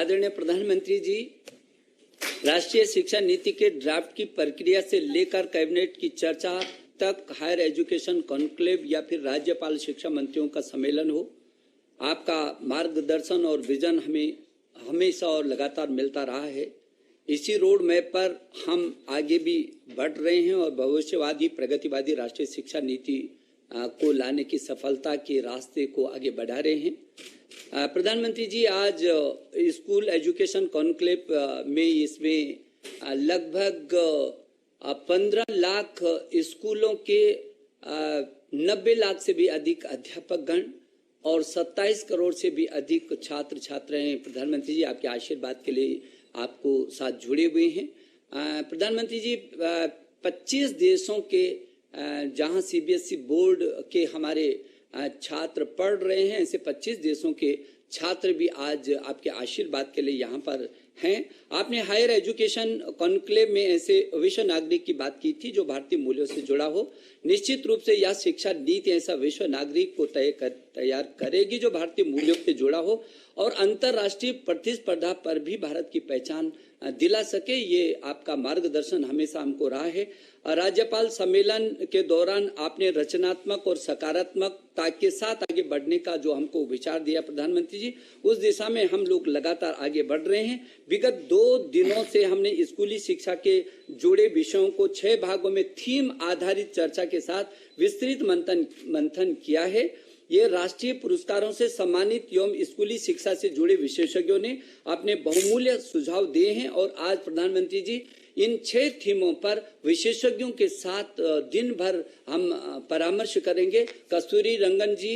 आदरणीय प्रधानमंत्री जी, राष्ट्रीय शिक्षा नीति के ड्राफ्ट की प्रक्रिया से लेकर कैबिनेट की चर्चा तक हायर एजुकेशन कॉन्क्लेव या फिर राज्यपाल शिक्षा मंत्रियों का सम्मेलन हो, आपका मार्गदर्शन और विजन हमें हमेशा और लगातार मिलता रहा है। इसी रोड मैप पर हम आगे भी बढ़ रहे हैं और भविष्यवादी प्रगतिवादी राष्ट्रीय शिक्षा नीति को लाने की सफलता के रास्ते को आगे बढ़ा रहे हैं। प्रधानमंत्री जी, आज स्कूल एजुकेशन कॉन्क्लेव में इसमें लगभग 15 लाख स्कूलों के 90 लाख से भी अधिक अध्यापकगण और 27 करोड़ से भी अधिक छात्र छात्राएं प्रधानमंत्री जी आपके आशीर्वाद के लिए आपको साथ जुड़े हुए हैं। प्रधानमंत्री जी, 25 देशों के जहां सीबीएसई बोर्ड के हमारे छात्र पढ़ रहे हैं, ऐसे 25 देशों के छात्र भी आज आपके आशीर्वाद के लिए यहाँ पर हैं। आपने हायर एजुकेशन कॉन्क्लेव में ऐसे विश्व नागरिक की बात की थी जो भारतीय मूल्यों से जुड़ा हो। निश्चित रूप से यह शिक्षा नीति ऐसा विश्व नागरिक को तैयार करेगी जो भारतीय मूल्यों से जुड़ा हो और अंतर्राष्ट्रीय प्रतिस्पर्धा पर भी भारत की पहचान दिला सके। ये आपका मार्गदर्शन हमेशा हमको रहा है। राज्यपाल सम्मेलन के दौरान आपने रचनात्मक और सकारात्मकता के साथ आगे बढ़ने का जो हमको विचार दिया प्रधानमंत्री जी, उस दिशा में हम लोग लगातार आगे बढ़ रहे हैं। विगत 2 दिनों से हमने स्कूली शिक्षा के जुड़े विषयों को 6 भागों में थीम आधारित चर्चा के साथ विस्तृत मंथन किया है। ये राष्ट्रीय पुरस्कारों से सम्मानित एवं स्कूली शिक्षा से जुड़े विशेषज्ञों ने अपने बहुमूल्य सुझाव दिए हैं और आज प्रधानमंत्री जी इन 6 थीमों पर विशेषज्ञों के साथ दिन भर हम परामर्श करेंगे। कस्तूरी रंगन जी,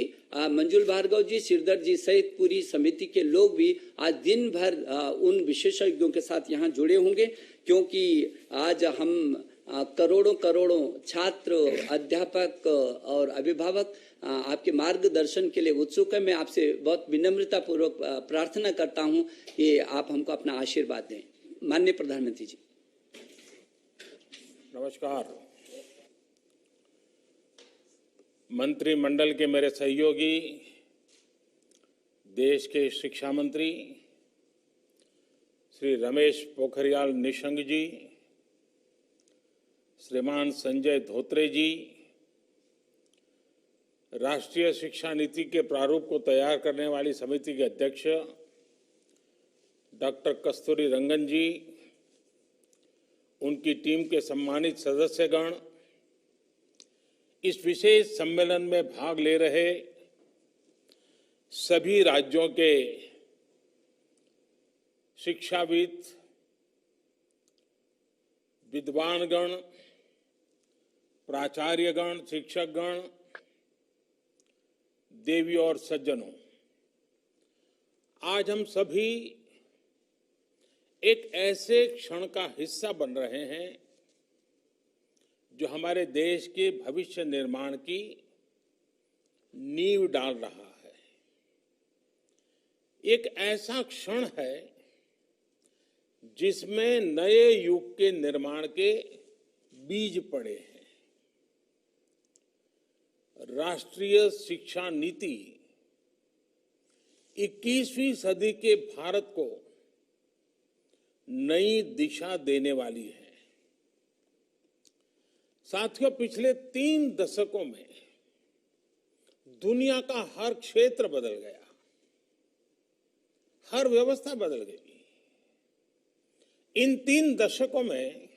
मंजुल भार्गव जी, श्रीधर जी सहित पूरी समिति के लोग भी आज दिन भर उन विशेषज्ञों के साथ यहाँ जुड़े होंगे, क्योंकि आज हम करोड़ों छात्र, अध्यापक और अभिभावक आपके मार्गदर्शन के लिए उत्सुक है। मैं आपसे बहुत विनम्रता पूर्वक प्रार्थना करता हूं कि आप हमको अपना आशीर्वाद दें। माननीय प्रधानमंत्री जी। नमस्कार। मंत्रिमंडल के मेरे सहयोगी, देश के शिक्षा मंत्री श्री रमेश पोखरियाल निशंक जी, श्रीमान संजय धोत्रे जी, राष्ट्रीय शिक्षा नीति के प्रारूप को तैयार करने वाली समिति के अध्यक्ष डॉक्टर कस्तूरी रंगन जी, उनकी टीम के सम्मानित सदस्यगण, इस विशेष सम्मेलन में भाग ले रहे सभी राज्यों के शिक्षाविद, विद्वानगण, प्राचार्यगण, शिक्षकगण, देवी और सज्जनों, आज हम सभी एक ऐसे क्षण का हिस्सा बन रहे हैं जो हमारे देश के भविष्य निर्माण की नींव डाल रहा है। एक ऐसा क्षण है जिसमें नए युग के निर्माण के बीज पड़े हैं। राष्ट्रीय शिक्षा नीति 21वीं सदी के भारत को नई दिशा देने वाली है। साथियों, पिछले 3 दशकों में दुनिया का हर क्षेत्र बदल गया, हर व्यवस्था बदल गई। इन 3 दशकों में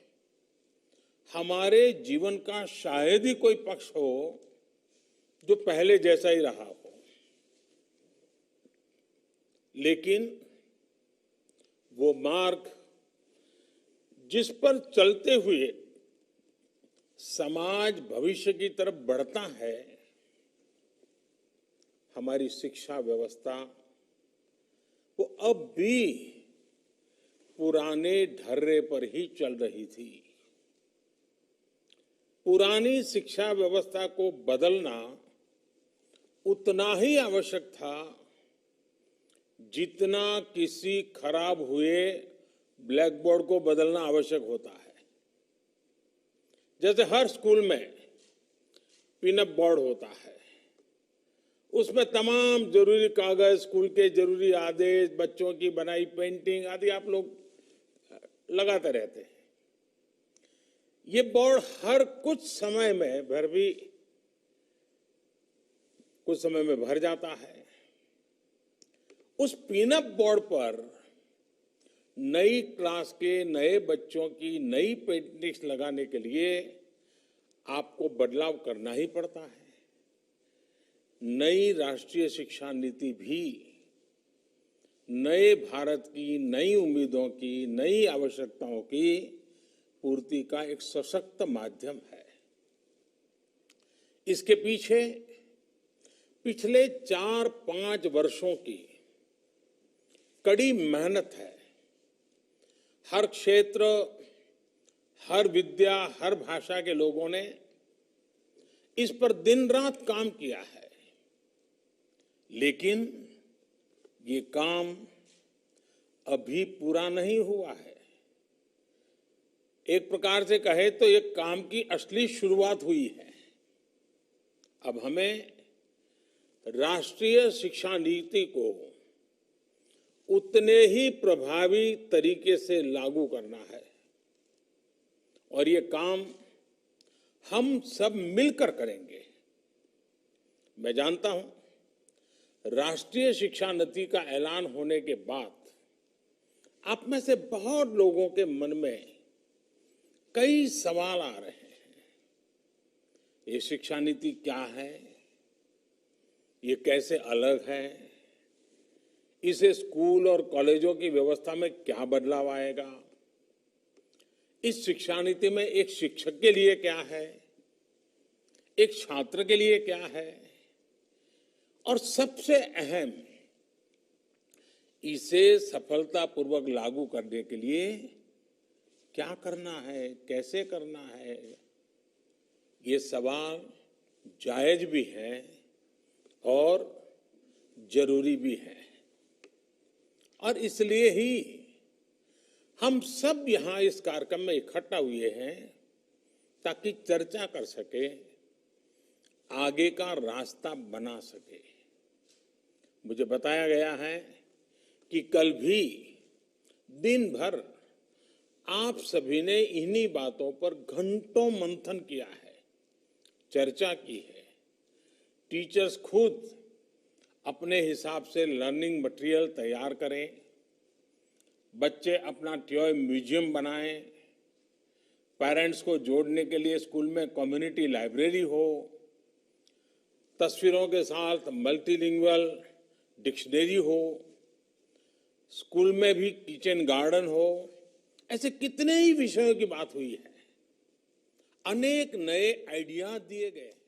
हमारे जीवन का शायद ही कोई पक्ष हो जो पहले जैसा ही रहा हो, लेकिन वो मार्ग जिस पर चलते हुए समाज भविष्य की तरफ बढ़ता है, हमारी शिक्षा व्यवस्था वो अब भी पुराने ढर्रे पर ही चल रही थी। पुरानी शिक्षा व्यवस्था को बदलना उतना ही आवश्यक था जितना किसी खराब हुए ब्लैक बोर्ड को बदलना आवश्यक होता है। जैसे हर स्कूल में पिनअप बोर्ड होता है उसमें तमाम जरूरी कागज, स्कूल के जरूरी आदेश, बच्चों की बनाई पेंटिंग आदि आप लोग लगाते रहते हैं। ये बोर्ड हर कुछ समय में भर जाता है। उस पिनअप बोर्ड पर नई क्लास के नए बच्चों की नई पेंटिंग्स लगाने के लिए आपको बदलाव करना ही पड़ता है। नई राष्ट्रीय शिक्षा नीति भी नए भारत की नई उम्मीदों की, नई आवश्यकताओं की पूर्ति का एक सशक्त माध्यम है। इसके पीछे पिछले 4-5 वर्षों की कड़ी मेहनत है। हर क्षेत्र, हर विद्या, हर भाषा के लोगों ने इस पर दिन रात काम किया है। लेकिन ये काम अभी पूरा नहीं हुआ है। एक प्रकार से कहे तो ये काम की असली शुरुआत हुई है। अब हमें राष्ट्रीय शिक्षा नीति को उतने ही प्रभावी तरीके से लागू करना है और ये काम हम सब मिलकर करेंगे। मैं जानता हूं राष्ट्रीय शिक्षा नीति का ऐलान होने के बाद आप में से बहुत लोगों के मन में कई सवाल आ रहे हैं। ये शिक्षा नीति क्या है? ये कैसे अलग है? इसे स्कूल और कॉलेजों की व्यवस्था में क्या बदलाव आएगा? इस शिक्षा नीति में एक शिक्षक के लिए क्या है, एक छात्र के लिए क्या है, और सबसे अहम, इसे सफलतापूर्वक लागू करने के लिए क्या करना है, कैसे करना है? ये सवाल जायज भी है और जरूरी भी है। और इसलिए ही हम सब यहां इस कार्यक्रम में इकट्ठा हुए हैं ताकि चर्चा कर सके, आगे का रास्ता बना सके। मुझे बताया गया है कि कल भी दिन भर आप सभी ने इन्हीं बातों पर घंटों मंथन किया है, चर्चा की है। टीचर्स खुद अपने हिसाब से लर्निंग मटेरियल तैयार करें, बच्चे अपना टॉय म्यूजियम बनाएं, पेरेंट्स को जोड़ने के लिए स्कूल में कम्युनिटी लाइब्रेरी हो, तस्वीरों के साथ मल्टीलिंगुअल डिक्शनरी हो, स्कूल में भी किचन गार्डन हो। ऐसे कितने ही विषयों की बात हुई है। अनेक नए आइडिया दिए गए हैं।